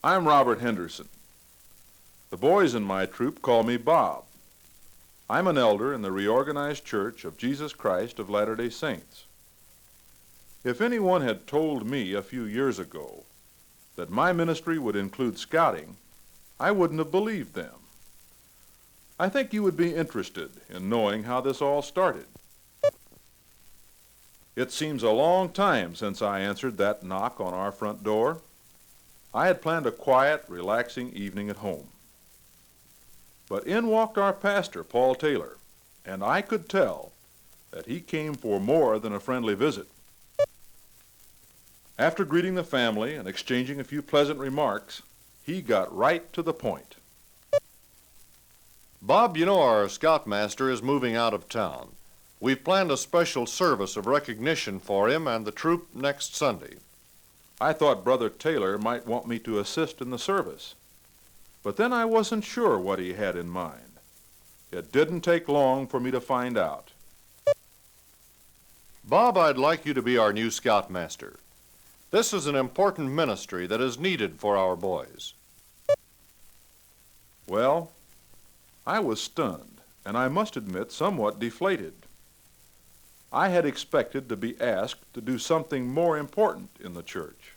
I'm Robert Henderson. The boys in my troop call me Bob. I'm an elder in the Reorganized Church of Jesus Christ of Latter-day Saints. If anyone had told me a few years ago that my ministry would include scouting, I wouldn't have believed them. I think you would be interested in knowing how this all started. It seems a long time since I answered that knock on our front door. I had planned a quiet, relaxing evening at home. But in walked our pastor, Paul Taylor, and I could tell that he came for more than a friendly visit. After greeting the family and exchanging a few pleasant remarks, he got right to the point. Bob, you know our scoutmaster is moving out of town. We've planned a special service of recognition for him and the troop next Sunday. I thought Brother Taylor might want me to assist in the service, but then I wasn't sure what he had in mind. It didn't take long for me to find out. Bob, I'd like you to be our new scoutmaster. This is an important ministry that is needed for our boys. Well, I was stunned, and I must admit somewhat deflated. I had expected to be asked to do something more important in the church.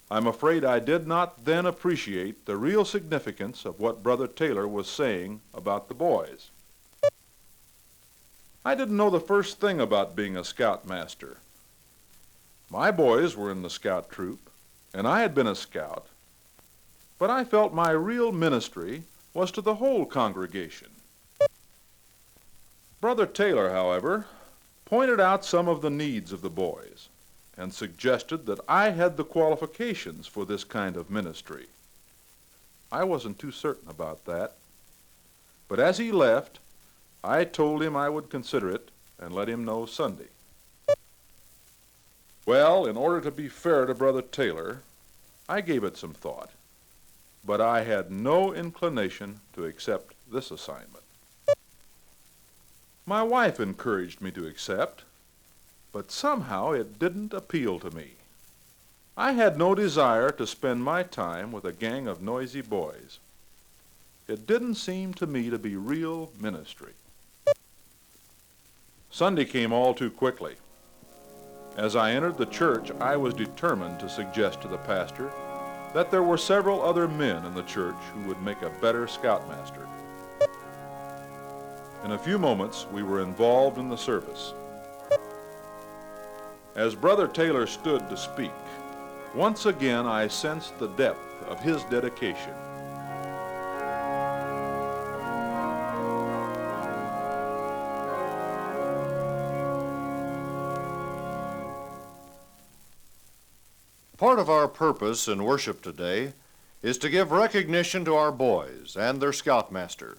I'm afraid I did not then appreciate the real significance of what Brother Taylor was saying about the boys. I didn't know the first thing about being a scoutmaster. My boys were in the scout troop, and I had been a scout, but I felt my real ministry was to the whole congregation. Brother Taylor, however, pointed out some of the needs of the boys and suggested that I had the qualifications for this kind of ministry. I wasn't too certain about that, but as he left, I told him I would consider it and let him know Sunday. Well, in order to be fair to Brother Taylor, I gave it some thought, but I had no inclination to accept this assignment. My wife encouraged me to accept, but somehow it didn't appeal to me. I had no desire to spend my time with a gang of noisy boys. It didn't seem to me to be real ministry. Sunday came all too quickly. As I entered the church, I was determined to suggest to the pastor that there were several other men in the church who would make a better scoutmaster. In a few moments, we were involved in the service. As Brother Taylor stood to speak, once again I sensed the depth of his dedication. Part of our purpose in worship today is to give recognition to our boys and their scoutmaster.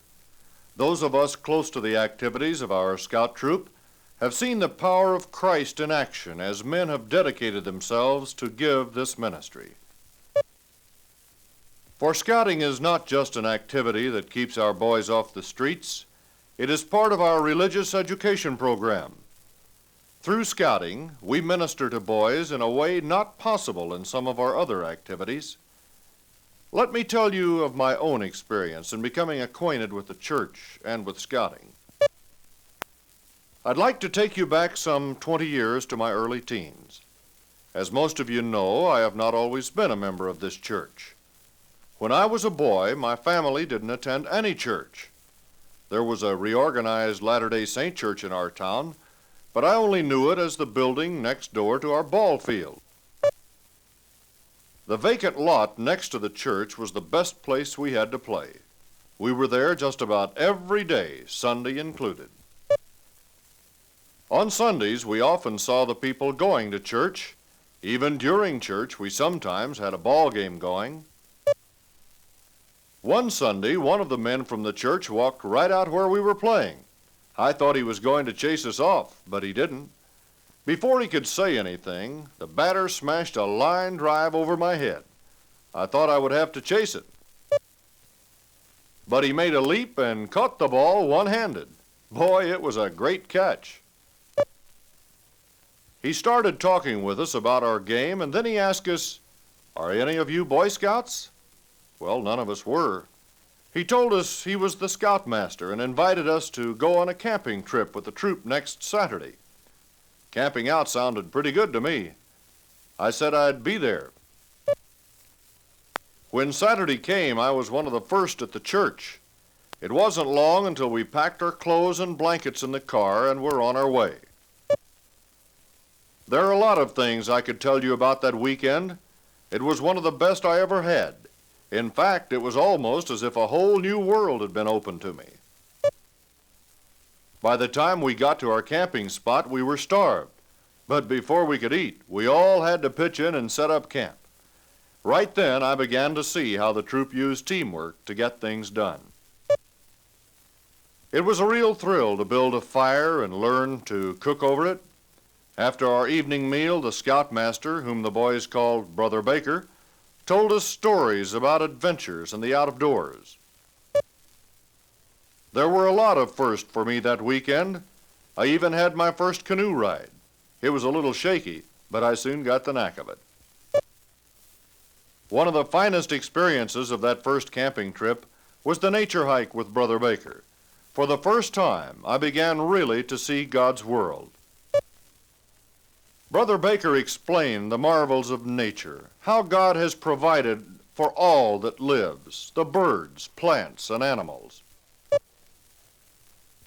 Those of us close to the activities of our scout troop have seen the power of Christ in action as men have dedicated themselves to give this ministry. For scouting is not just an activity that keeps our boys off the streets, it is part of our religious education program. Through scouting, we minister to boys in a way not possible in some of our other activities. Let me tell you of my own experience in becoming acquainted with the church and with scouting. I'd like to take you back some 20 years to my early teens. As most of you know, I have not always been a member of this church. When I was a boy, my family didn't attend any church. There was a reorganized Latter-day Saint church in our town, but I only knew it as the building next door to our ball field. The vacant lot next to the church was the best place we had to play. We were there just about every day, Sunday included. On Sundays, we often saw the people going to church. Even during church, we sometimes had a ball game going. One Sunday, one of the men from the church walked right out where we were playing. I thought he was going to chase us off, but he didn't. Before he could say anything, the batter smashed a line drive over my head. I thought I would have to chase it. But he made a leap and caught the ball one-handed. Boy, it was a great catch. He started talking with us about our game, and then he asked us, "Are any of you Boy Scouts?" Well, none of us were. He told us he was the scoutmaster and invited us to go on a camping trip with the troop next Saturday. Camping out sounded pretty good to me. I said I'd be there. When Saturday came, I was one of the first at the church. It wasn't long until we packed our clothes and blankets in the car and were on our way. There are a lot of things I could tell you about that weekend. It was one of the best I ever had. In fact, it was almost as if a whole new world had been opened to me. By the time we got to our camping spot, we were starved. But before we could eat, we all had to pitch in and set up camp. Right then, I began to see how the troop used teamwork to get things done. It was a real thrill to build a fire and learn to cook over it. After our evening meal, the scoutmaster, whom the boys called Brother Baker, told us stories about adventures in the out-of-doors. There were a lot of firsts for me that weekend. I even had my first canoe ride. It was a little shaky, but I soon got the knack of it. One of the finest experiences of that first camping trip was the nature hike with Brother Baker. For the first time, I began really to see God's world. Brother Baker explained the marvels of nature, how God has provided for all that lives, the birds, plants, and animals.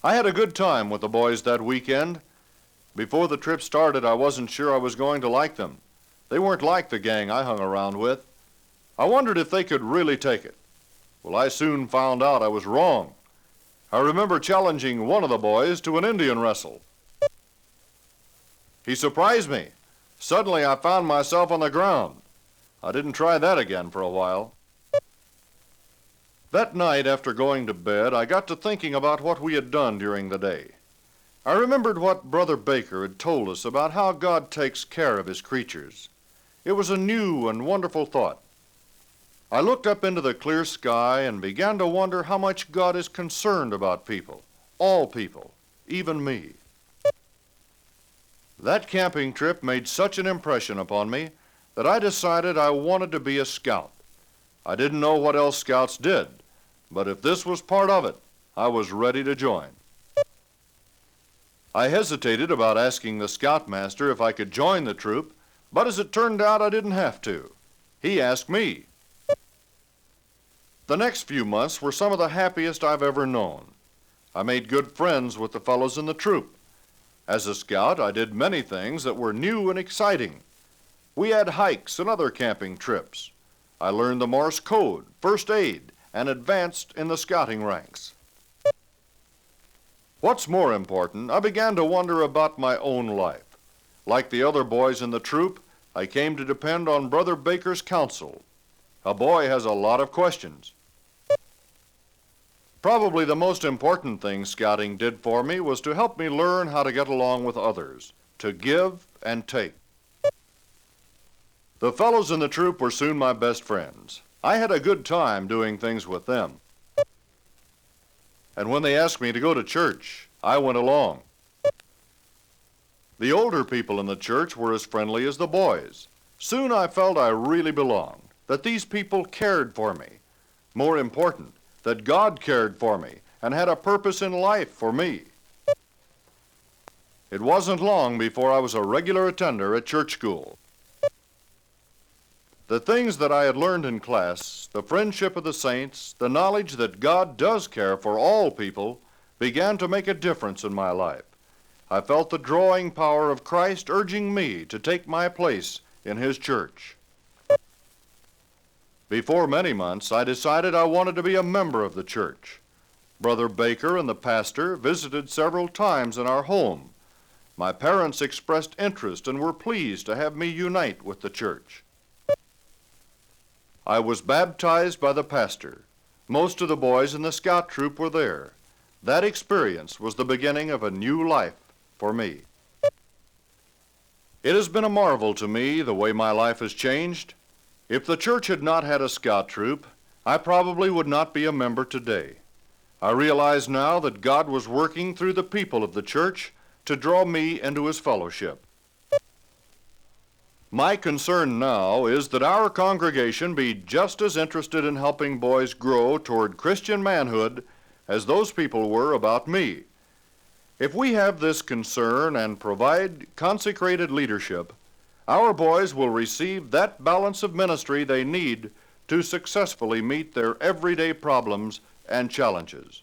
I had a good time with the boys that weekend. Before the trip started, I wasn't sure I was going to like them. They weren't like the gang I hung around with. I wondered if they could really take it. Well, I soon found out I was wrong. I remember challenging one of the boys to an Indian wrestle. He surprised me. Suddenly, I found myself on the ground. I didn't try that again for a while. That night, after going to bed, I got to thinking about what we had done during the day. I remembered what Brother Baker had told us about how God takes care of his creatures. It was a new and wonderful thought. I looked up into the clear sky and began to wonder how much God is concerned about people, all people, even me. That camping trip made such an impression upon me that I decided I wanted to be a scout. I didn't know what else scouts did, but if this was part of it, I was ready to join. I hesitated about asking the scoutmaster if I could join the troop, but as it turned out, I didn't have to. He asked me. The next few months were some of the happiest I've ever known. I made good friends with the fellows in the troop. As a scout, I did many things that were new and exciting. We had hikes and other camping trips. I learned the Morse code, first aid, and advanced in the scouting ranks. What's more important, I began to wonder about my own life. Like the other boys in the troop, I came to depend on Brother Baker's counsel. A boy has a lot of questions. Probably the most important thing scouting did for me was to help me learn how to get along with others, to give and take. The fellows in the troop were soon my best friends. I had a good time doing things with them. And when they asked me to go to church, I went along. The older people in the church were as friendly as the boys. Soon I felt I really belonged, that these people cared for me. More important, that God cared for me and had a purpose in life for me. It wasn't long before I was a regular attender at church school. The things that I had learned in class, the friendship of the saints, the knowledge that God does care for all people, began to make a difference in my life. I felt the drawing power of Christ urging me to take my place in his church. Before many months, I decided I wanted to be a member of the church. Brother Baker and the pastor visited several times in our home. My parents expressed interest and were pleased to have me unite with the church. I was baptized by the pastor. Most of the boys in the scout troop were there. That experience was the beginning of a new life for me. It has been a marvel to me the way my life has changed. If the church had not had a scout troop, I probably would not be a member today. I realize now that God was working through the people of the church to draw me into his fellowship. My concern now is that our congregation be just as interested in helping boys grow toward Christian manhood as those people were about me. If we have this concern and provide consecrated leadership, our boys will receive that balance of ministry they need to successfully meet their everyday problems and challenges.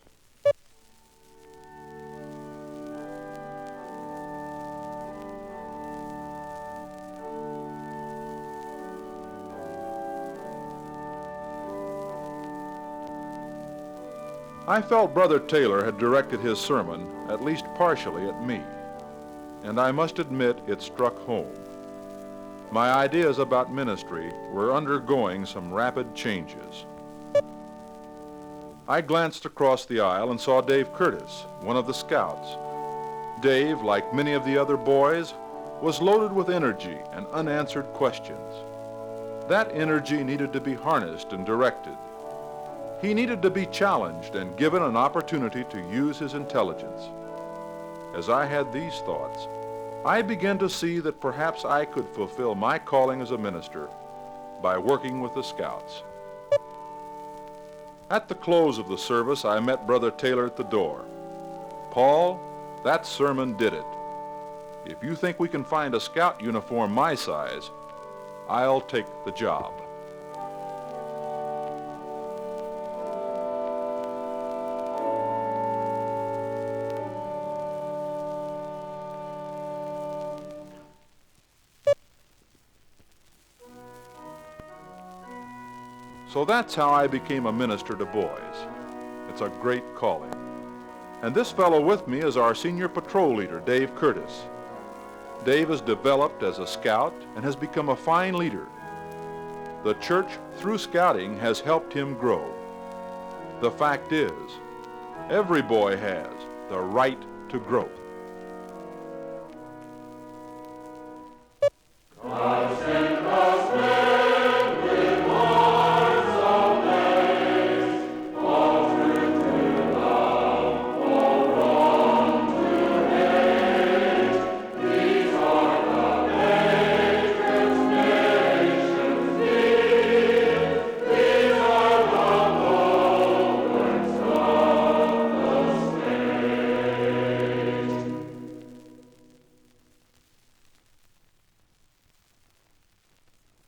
I felt Brother Taylor had directed his sermon, at least partially, at me, and I must admit it struck home. My ideas about ministry were undergoing some rapid changes. I glanced across the aisle and saw Dave Curtis, one of the scouts. Dave, like many of the other boys, was loaded with energy and unanswered questions. That energy needed to be harnessed and directed. He needed to be challenged and given an opportunity to use his intelligence. As I had these thoughts, I began to see that perhaps I could fulfill my calling as a minister by working with the Scouts. At the close of the service, I met Brother Taylor at the door. "Paul, that sermon did it. If you think we can find a Scout uniform my size, I'll take the job." So that's how I became a minister to boys. It's a great calling. And this fellow with me is our senior patrol leader, Dave Curtis. Dave has developed as a scout and has become a fine leader. The church, through scouting, has helped him grow. The fact is, every boy has the right to growth.